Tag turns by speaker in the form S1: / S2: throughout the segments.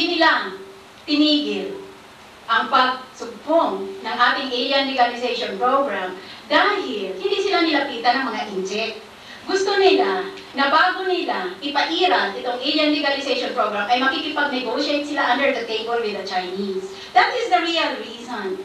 S1: hindi nila tinigil ang pagsugpong ng ating alien legalization program dahil hindi sila nilapitan ng mga inject. Gusto nila na bago nila ipairal itong alien legalization program ay makikipag-negotiate sila under the table with the Chinese. That is the real reason.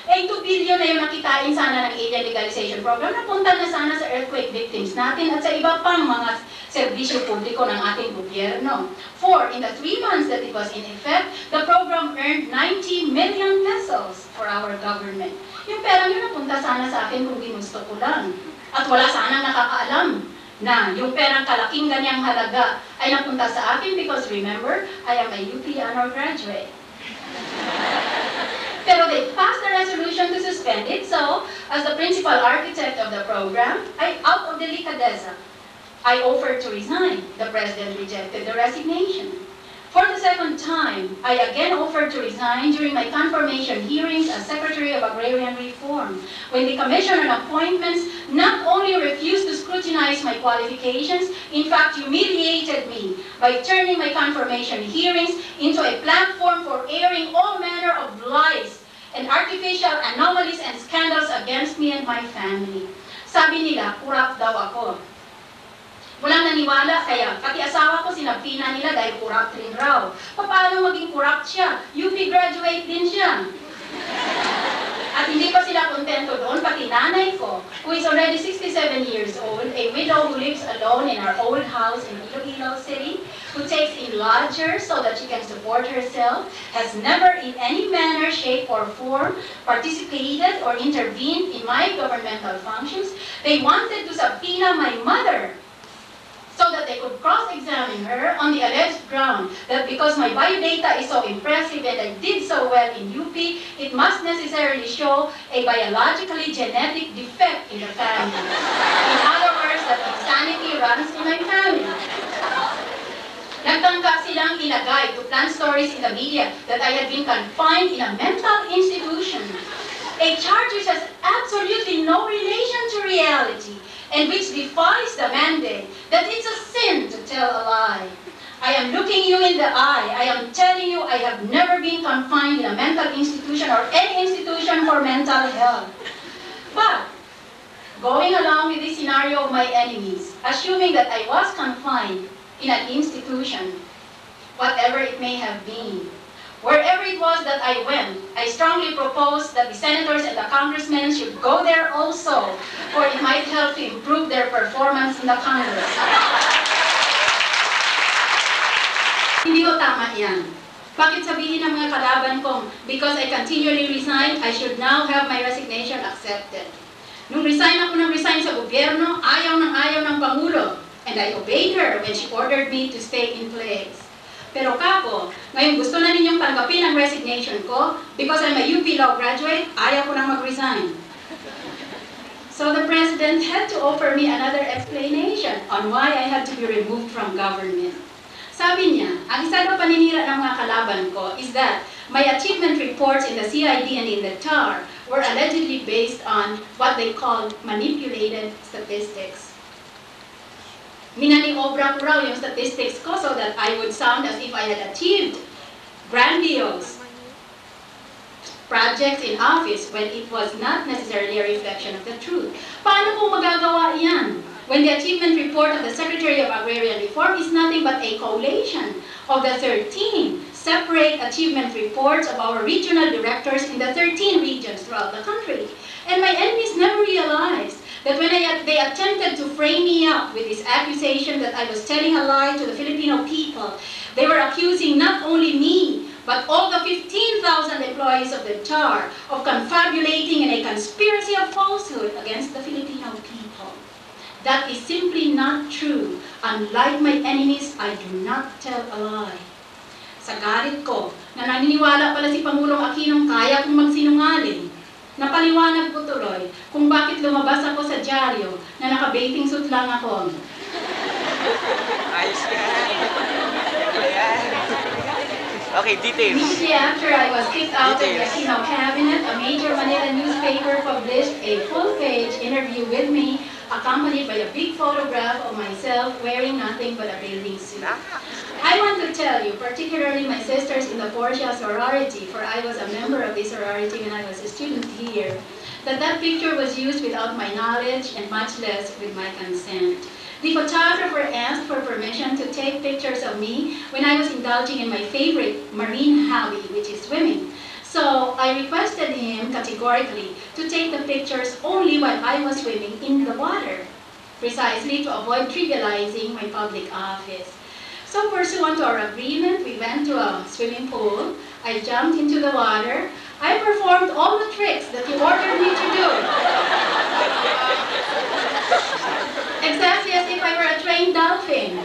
S1: Eh, 2 billion na yung nakitain sana ng alien legalization program, napunta na sana sa earthquake victims natin at sa iba pang mga serbisyo publiko ng ating gobyerno. For, in the 3 months that it was in effect, the program earned 90 million pesos for our government. Yung pera nyo napunta sana sa akin kung ginusto ko lang. At wala sanang nakakaalam na yung perang kalaking ganyang halaga ay napunta sa akin because remember, I am a UP honor graduate. Pero they passed the resolution to suspend it, so as the principal architect of the program, out of delicadeza, I offered to resign. The president rejected the resignation. For the second time, I again offered to resign during my confirmation hearings as Secretary of Agrarian Reform, when the Commission on Appointments not only refused to scrutinize my qualifications, in fact humiliated me by turning my confirmation hearings into a platform for airing all manner of lies and artificial anomalies and scandals against me and my family. Sabi nila, corrupt daw ako. Walang naniwala, kaya pati asawa ko sinabina nila dahil corrupt rin raw. Paano maging corrupt siya? UP graduate din siya. At hindi pa sila kontento doon, pati nanay ko, who is already 67 years old, a widow who lives alone in our old house in Iloilo City, who takes in lodgers so that she can support herself, has never in any manner, shape, or form participated or intervened in my governmental functions. They wanted to subpoena my mother so that they could cross-examine her on the alleged ground that because my biodata is so impressive and I did so well in UP, it must necessarily show a biologically genetic defect in the family. In other words, that insanity runs in my family. Nagtangka silang ilagay to plant stories in the media that I had been confined in a mental institution, a charge which has absolutely no relation to reality, and which defies the mandate that it's a sin to tell a lie. I am looking you in the eye. I am telling you I have never been confined in a mental institution or any institution for mental health. But, going along with this scenario of my enemies, assuming that I was confined in an institution, whatever it may have been, wherever it was that I went, I strongly propose that the senators and the congressmen should go there also, for it might help to improve their performance in the Congress. Hindi ko tama yan. Bakit sabihin ng mga kalaban kong, because I continually resign, I should now have my resignation accepted? Nung resign ako ng resign sa gobyerno, ayaw ng Pangulo, and I obeyed her when she ordered me to stay in place. Pero kako, ngayon gusto na ninyong tanggapin ang resignation ko because I'm a UP Law graduate, ayaw ko nang mag-resign. So the President had to offer me another explanation on why I had to be removed from government. Sabi niya, ang isa na paninira ng mga kalaban ko is that my achievement reports in the CID and in the TAR were allegedly based on what they call manipulated statistics. Minaniobra ko raw yung statistics ko so that I would sound as if I had achieved grandiose projects in office when it was not necessarily a reflection of the truth. Paano ko magagawa yan? When the achievement report of the Secretary of Agrarian Reform is nothing but a collation of the 13 separate achievement reports of our regional directors in the 13 regions throughout the country. And my enemies never realized that when they attempted to frame me up with this accusation that I was telling a lie to the Filipino people, they were accusing not only me, but all the 15,000 employees of the TAR of confabulating in a conspiracy of falsehood against the Filipino people. That is simply not true. Unlike my enemies, I do not tell a lie. Sa galit ko, na naniniwala pala si Pangulong Aquino kaya kong magsinungaling, napaliwanag ko tuloy kung bakit lumabas ako sa dyaryo na naka-bathing suit lang ako.
S2: Ayos yan. Okay, details.
S1: Immediately after I was kicked out of the Aquino cabinet, a major Manila newspaper published a full-page interview with me accompanied by a big photograph of myself wearing nothing but a bathing suit. I want to tell you, particularly my sisters in the Portia sorority, for I was a member of this sorority when I was a student here, that picture was used without my knowledge and much less with my consent. The photographer asked for permission to take pictures of me when I was indulging in my favorite marine hobby, which is swimming. So I requested him categorically to take the pictures only while I was swimming in the water, precisely to avoid trivializing my public office. So pursuant to our agreement, we went to a swimming pool. I jumped into the water. I performed all the tricks that he ordered me to do. Exactly as if I were a trained dolphin.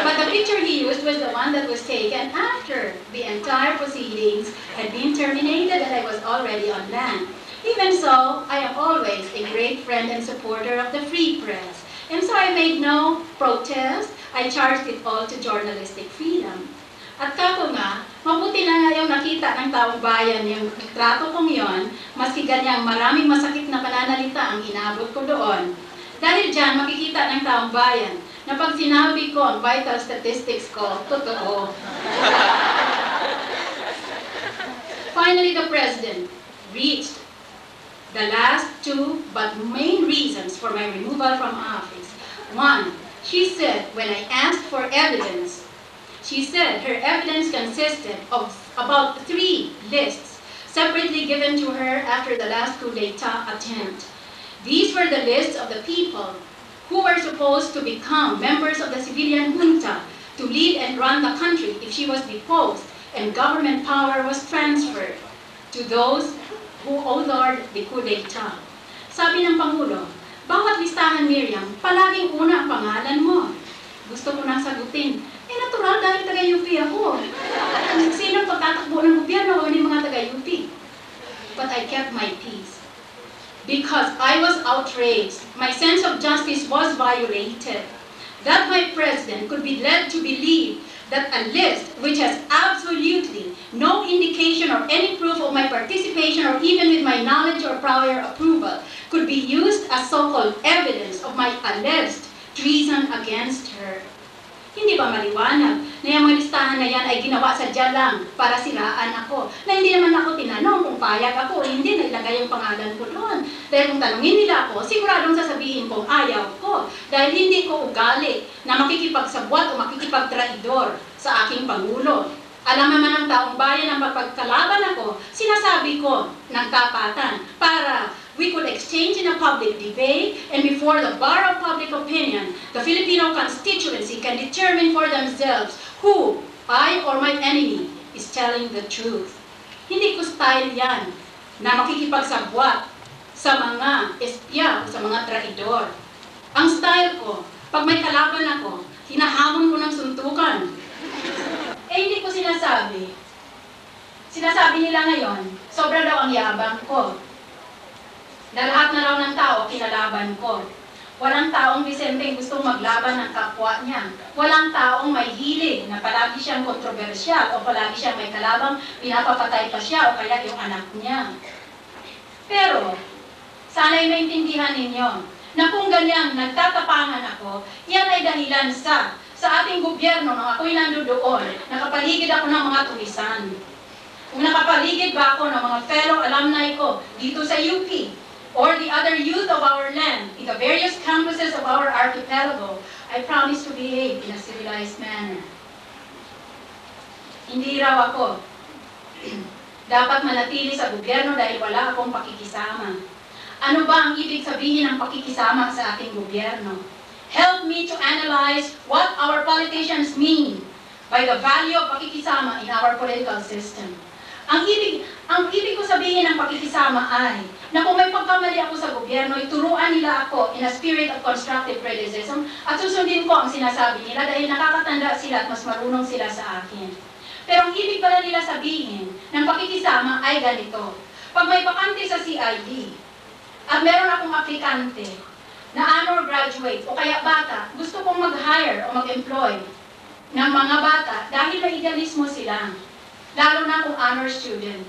S1: But the picture he used was the one that was taken after the entire proceedings had been terminated and I was already on land. Even so, I am always a great friend and supporter of the free press. And so I made no protest. I charged it all to journalistic freedom. At kako nga, mabuti na nga yung nakita ng taong bayan yung trato kong yon, maski ganyang maraming masakit na pananalita ang inabot ko doon. Dahil dyan, makikita ng taong bayan na pag sinabi ko ang vital statistics ko, totoo. Finally, the President reached the last two but main reasons for my removal from office. One, she said when I asked for evidence, she said her evidence consisted of about 3 lists separately given to her after the last coup d'etat attempt. These were the lists of the people who were supposed to become members of the civilian junta to lead and run the country if she was deposed and government power was transferred to those who authored the coup d'etat. Sabi ng Pangulo, bawat listahan, Miriam, palaging una ang pangalan mo. Gusto ko nang sagutin, natural dahil taga-UP ako. Sino pagtatakbo ng gobyerno o hindi mga taga-UP? But I kept my peace. Because I was outraged, my sense of justice was violated. That my president could be led to believe that a list which has absolutely no indication or any proof of my participation or even with my knowledge or prior approval could be used as so-called evidence of my alleged treason against her. Hindi ba maliwanag na yung mga listahan na yan ay ginawa sadya lang para siraan ako? Na hindi naman ako tinanong kung payag ako, hindi nailagay yung pangalan ko doon. Dahil kung tanungin nila ako, siguradong sasabihin kong ayaw ko. Dahil hindi ko ugali na makikipagsabwat o makikipagtraidor sa aking Pangulo. Alam naman ng taong bayan ang mapagkalaban ako, sinasabi ko ng tapatan para we could exchange in a public debate and before the bar of public opinion, the Filipino constituency can determine for themselves who, I or my enemy, is telling the truth. Hindi ko style yan na makikipagsabwat sa mga espya o sa mga traidor. Ang style ko, pag may kalaban ako, hinahamon ko ng suntukan. Hindi ko sinasabi. Sinasabi nila ngayon, sobra daw ang yabang ko. Na lahat na raw ng tao, kinalaban ko. Walang taong Vicenteng gustong maglaban ng kapwa niya. Walang taong may hilig na palagi siyang kontrobersyal o palagi siyang may kalabang pinapapatay pa siya o kaya yung anak niya. Pero, sana'y maintindihan ninyo na kung ganyang nagtatapangan ako, yan ay dahilan sa ating gobyerno nung ako'y nandoon, nakapaligid ako ng mga tulisan. Kung nakapaligid ba ako ng mga fellow alumni ko dito sa UP, or the other youth of our land, in the various campuses of our archipelago, I promise to behave in a civilized manner. Hindi raw ako dapat manatili sa gobyerno dahil wala akong pakikisama. Ano ba ang ibig sabihin ng pakikisama sa ating gobyerno? Help me to analyze what our politicians mean by the value of pakikisama in our political system. Ang ibig ko sabihin ng pakikisama ay na kung may pagkamali ako sa gobyerno, ituruan nila ako in a spirit of constructive criticism at susundin ko ang sinasabi nila dahil nakakatanda sila at mas marunong sila sa akin. Pero ang ibig pala nila sabihin ng pakikisama ay ganito. Pag may bakante sa CID at meron akong aplikante na honor graduate o kaya bata, gusto kong mag-hire o mag-employ ng mga bata dahil may idealismo sila. Lalo na kung honor student.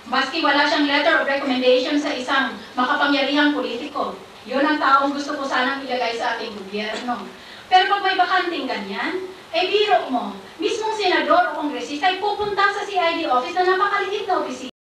S1: Maski wala siyang letter of recommendation sa isang makapangyarihang politiko. Yun ang taong gusto ko sanang ilagay sa ating gobyerno. Pero pag may bakanting ganyan, ay biro mo, mismong senador o kongresista ay pupunta sa CID office na napakaliit na opisina.